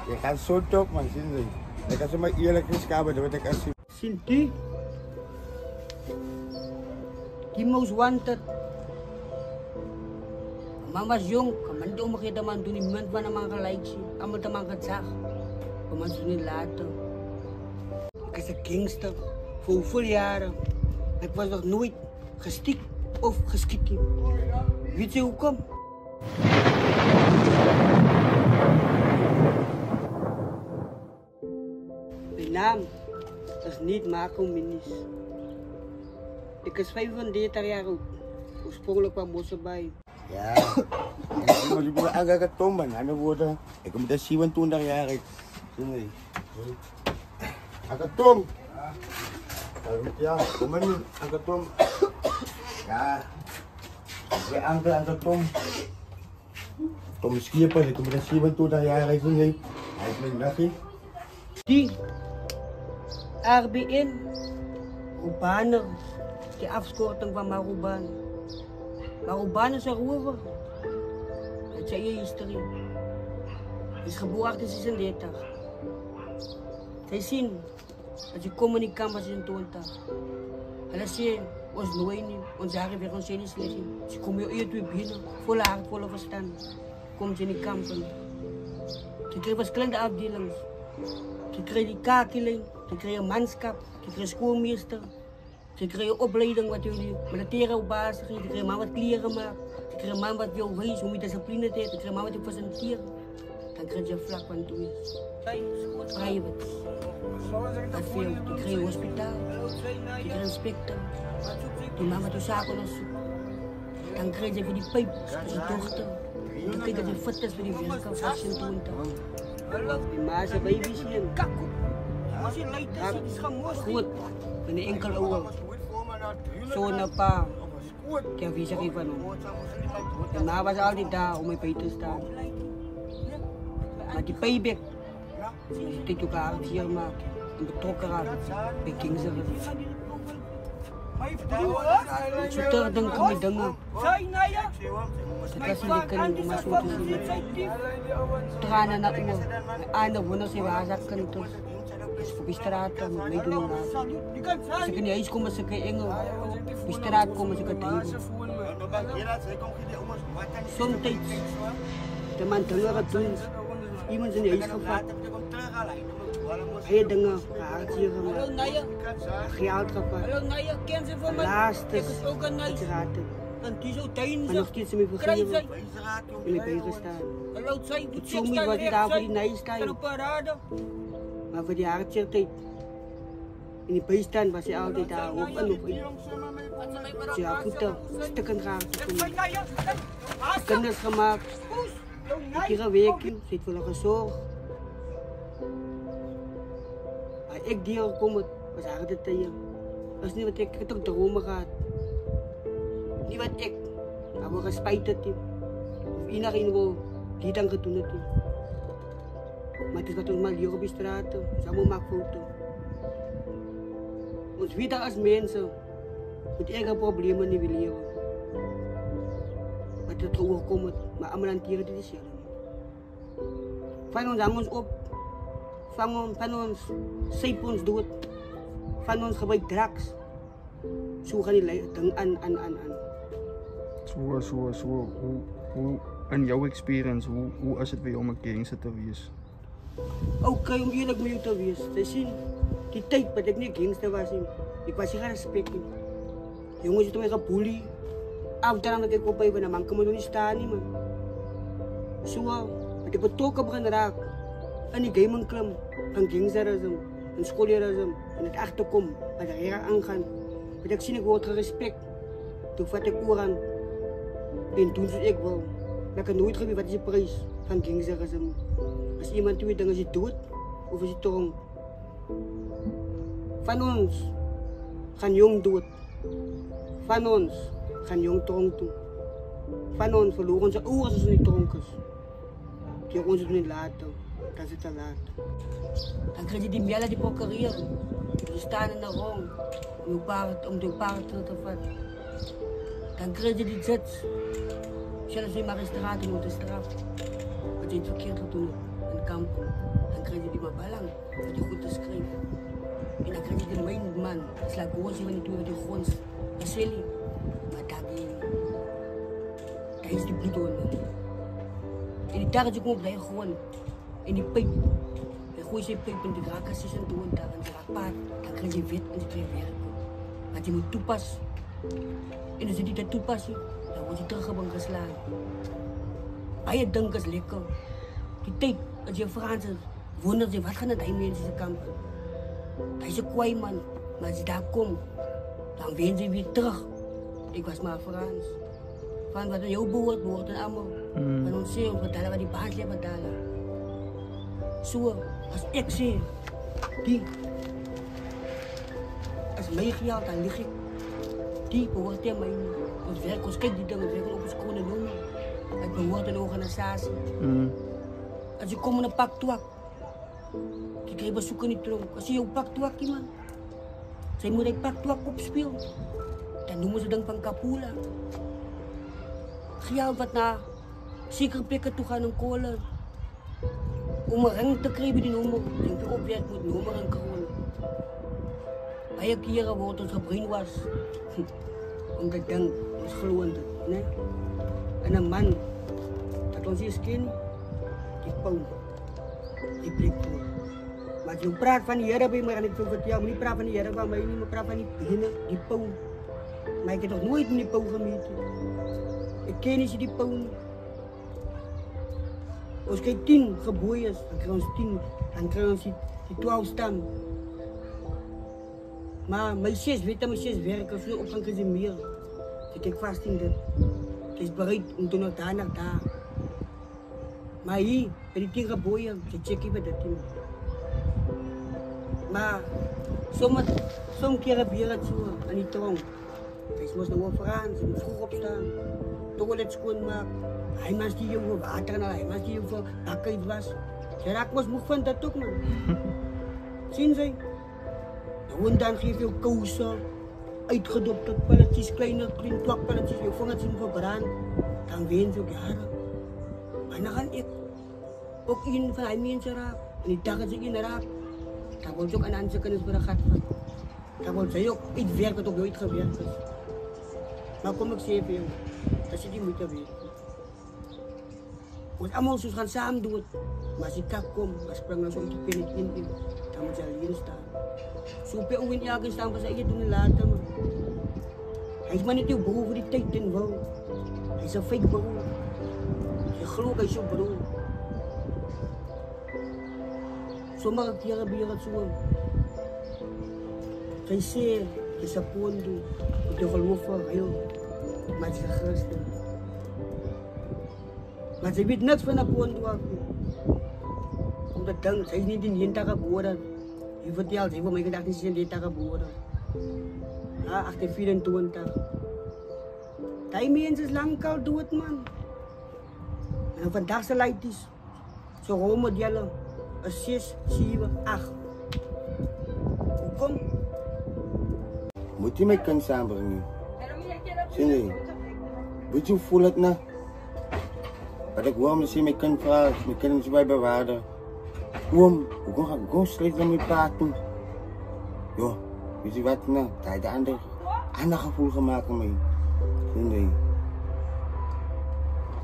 Je gaat zo top, man. Ik kan zo maar eerlijk riskabel, dat ik als je... Sinti. Die most wanted. Mama was jong, kaman doon makita man doon iemand ba naman ka-like siya. Kaman naman ka-tsak. Kaman sunod later. Ik is een gangster. Voor hoeveel jaren. Ik was nog nooit gestikt of geschikt. Weet je hoe kom? Mijn naam is niet Marco Minis. Ik is 35 jaar oud. Oorspronkelijk kwam Bossenbij. Ja. Maar je moet agak ketomban. Ano woorden? Ik moet dat 27 jaar. Sini. Agak tom. Ya, kuman agak tom. Ya. Ya agak tom. Tom skiën ik moet dat 27 jaar. Sini. Hij is mijn nachtje. Die RBN, Rubaner, die afkorting van Maruban. Maruban is een rover. Het is je historie. Hij is geboren 1836. Zij zien dat je komt in kamp als je een toonta. En als je ons nooit niet, ons jaren weer ons zin is liggen. Ze komen je uit binnen, volle hart, volle verstand. Komt je in de kampen. Je krijgt verschillende afdelingen. Je krijgt die kakeling, je krijgt manschap, je krijgt schoolmeester. Je krijgt opleiding wat jullie militaire op basis, je krijgt man wat kleren maakt. Je krijgt man wat jou wees, hoe je discipline hebt, je krijgt man wat je presenteren. Dan krijg je vlak van toe is. Private. Dat veel. Je krijgt hospitaal, je krijgt inspector. Die man wat je zaken onderzoekt. Dan krijg je voor die pijp, voor je dochter. Dan krijg je fit is voor die werken, voor je doen. Die maas en baby's hier. Goed, van die enkele oor. Zo naar pa. Ik heb visa gegeven van hem. De ma was altijd daar om mijn bij te staan. Maar die payback, die dit ook haar hier maken. En betrokken raakt bij Kingser. Ik zou terugdenken met dingen. Dat was in de kring om maar zo te zien. Tranen naar oor. Aan de wonders hebben haar zakken terug. Dus op de straat met meedoen. Als ik in de huis kom, als ik in Engel. Op de straat kom, als ik het tegen. Soms de man dingen gaat doen. Iemand in de huis gevat. Hij dingen gehaald hier gemaakt. Geld gevat. Laatste uiteraard. Maar nog steeds niet vergeven. En ik ben gestaan. Ik zie me wat je daar voor die nij staan. Maar voor die hartje in die bijstand was hij altijd daar op en op in. Ze had voeten stukken geraakt. Kinders gemaakt. Iedere week zit voor een gezorgd. Maar ik die er kom, was altijd tegen. Dat is niet wat ik het ook dromen gaat. Niet wat ik, maar we gespijt het. Of iedereen wil die dan gedaan het. Maar het is wat ons maar hier op de straat, samen maken foto. Ons weten als mensen, met eigen problemen niet willen leven. Wat het overkomt, maar allemaal hanteren dit is helemaal. Van ons hang ons op, van ons zeep ons dood, van ons gebruik drugs. Zo gaan die dingen aan. Hoe in jouw experience, hoe is het bij jou om een gangster te wees? Oké, om eerlijk met jou te wees. Ze zien, die tijd dat ik niet gangster was, ik was geen respect. Jongens zitten mij geboelie. Afdaan dat ik op bij ben, man kan me nog niet staan, man. Zo, dat ik betrokken begin raken. En die gaming klim, van gangsterisme, en schoolerisme, en het achterkom, wat er hier aangaan. Dat ik zie, ik word gerespect. Toen vat ik oor aan. En toen zoals ik wil. Dat ik nooit geweest wat is de prijs van gangsterisme. Als iemand weet, dan is hij dood of is hij tronk. Van ons gaan jong dood. Van ons gaan jong tronk toe. Van ons verloren onze oren als ze niet dronken. Die ons het niet laten. Dat is het te laat. Dan krijg je die mellen die procureren. Die staan in de rond om de paard terug te vatten. Dan krijg je die zet. Zelfs die magistraten moeten straffen. Wat je het verkeerd gaat doen. kampung. Dan krijg je die maar belang, dat je goed te schrijven. En dan krijg je de mijn man, is la gozi van die die grond, Basili. Maar daar is die bloed onder. En die daar is ook op die grond. En die pijp. Hij gooit zijn pijp in de rakas is en toe en daar en ze raakt paard. Dan krijg je wet en ze krijgt werk. Maar je moet toepassen. En als je die dat toepassen, dan word je teruggebracht geslagen. Baie dink is lekker. Die tijd, als je Frans is, wondert je, wat gaan het hij mensen in de kamp? Hij is een kwaai man, maar als je daar komt, dan ween ze weer terug. Ik was maar Frans. Van wat aan jou behoort, behoort aan allemaal. Van ons zeeuw, betalen wat die baas leert betalen. Zo, als ik zie, die, als mij geld, dan lig ik. Die behoort aan mij niet. Ons werk, ons kijk die dingen, ons werken op een schone jongen. Het behoort aan een organisatie. Als je komt in een pak twak, je krijgt bezoeken niet terug. Als je jouw pak twak, man, zij moet een pak twak opspelen. Dan noemen ze dan van kapula. Geld wat naar zekere plekken toe gaan en kolen. Om een ring te krijgen die nummer, denk je opwerkt moet nummer en kroon. Baie keren wordt ons gebrainwashed. Omdat dan is geloond. Nee? En een man, dat ons eerst kennen, die pauw, die blik voor. Maar als je praat van die heren bij me, en ik wil vertellen, maar niet praat van die heren van mij, niet maar praat van die beginnen, die pauw. Maar ik heb nog nooit met die pauw gemeten. Ik ken niet die pauw niet. Als ik 10 geboeien is, dan krijg je ons 10, dan krijg je ons die 12 staan. Maar mijn 6 weet dat mijn 6 werken, veel opgang is meer. Ik kijk vast in dat. Het is bereid om te naar daar. Maar hier, bij die 10 geboeien, ik check even dat in. Maar sommige keren gebeurt het zo, aan die tong. Hij moest nog wel vooraan, ze moet vroeg opstaan. Toilet schoonmaken. Hij was die jongen water en hij was die jongen bakken was. Ze raakt ons moe van dat ook, man. Zien ze? Dan geef je kousen, uitgedopte pelletjes, kleine twakpelletjes, je vangt het ze verbrand. Dan ween ze ook jaren. Maar dan ga ik ook een van die mensen raak. En die dag als ik in raak, dan wil je ook een andere kennis voor de gat van. Dan wil je ook iets werken dat ook nooit gewerkt is. Maar kom ik zeven, jongen. Dat je die moet weten. Want allemaal zo gaan samen doen. Maar als je kak komt, dan sprang dan zo die pen in, dan moet je alleen staan. Zo pe uwin jagen staan, pas je doen later, man. Hij is maar niet jouw broer voor die tijd in wou. Hij is een fake broer. Je gelooft hij is jouw broer. Sommige keren gebeurt het zo. Zij zeer, je sapon doen, je geloof voor heel. Maar het is een christen. Maar ze weet niks van de pond af. Omdat dan, zij is niet in Jenta geboren. Je vertelt, ze heeft mij gedacht, ze is in Jenta geboren. Ja, 1824. Die mensen is lang al dood, man. En vandaag zijn lijkt is. Zo rolmodellen. Een 6, 7, 8. Hoe kom? Moet je mijn kind samenbrengen? Zie je? Weet je hoe voel het nou? Wat ik wil, misschien mijn kind vraagt, mijn kind is bij bewaarden. Hoe kom slecht aan mijn praten? Joh, weet je wat nou? Dat heeft een ander gevoel gemaakt aan mij. Zie je?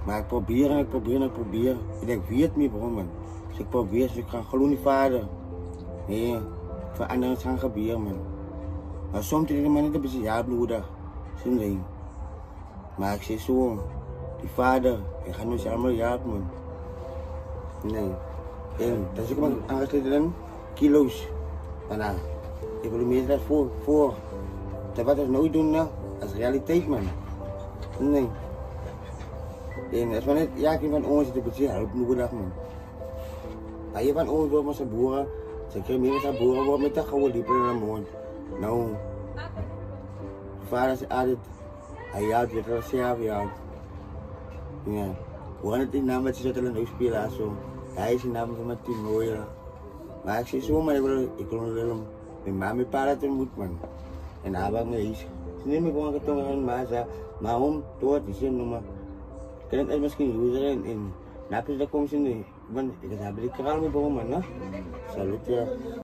Maar ik probeer en ik probeer. Ik denk, wie het me brengt, man. Dus ik probeer, dus ik ga gewoon niet vader. Nee, voor anderen gaan gebeuren, man. Maar soms denk ik, man, niet een beetje ja, broeder. Zie je? Maar ik zeg zo, die vader, ik ga nu allemaal jagen, man. Nee. En dat is ook maar aangesloten dan kilo's. Daarna, ik wil meer dat voor. Dat wat we nooit doen, nou, dat is realiteit, man. Nee. En als we net jaken van ons, dat betekent help nodig, man. Maar je van ons wordt met zijn boeren, ze krijgen meer met zijn boeren, wordt met de gouden dieper in de mond. Nou, vader is altijd, hij jaagt, je gaat zelf jagen. Ja, we gaan het in naam met z'n zetten en spelen zo. Hij is in naam van mijn team hoor. Maar ik zeg zo, maar ik wil hem met mama en pa dat moet, man. En abang na is. Sini may kung katungan masa, mahom, tuwat, isin naman. Kaya tayo maskin user and napis na kong sini. Man, ik heb het hebben die kraal mee bomen, hè? Salut, ja.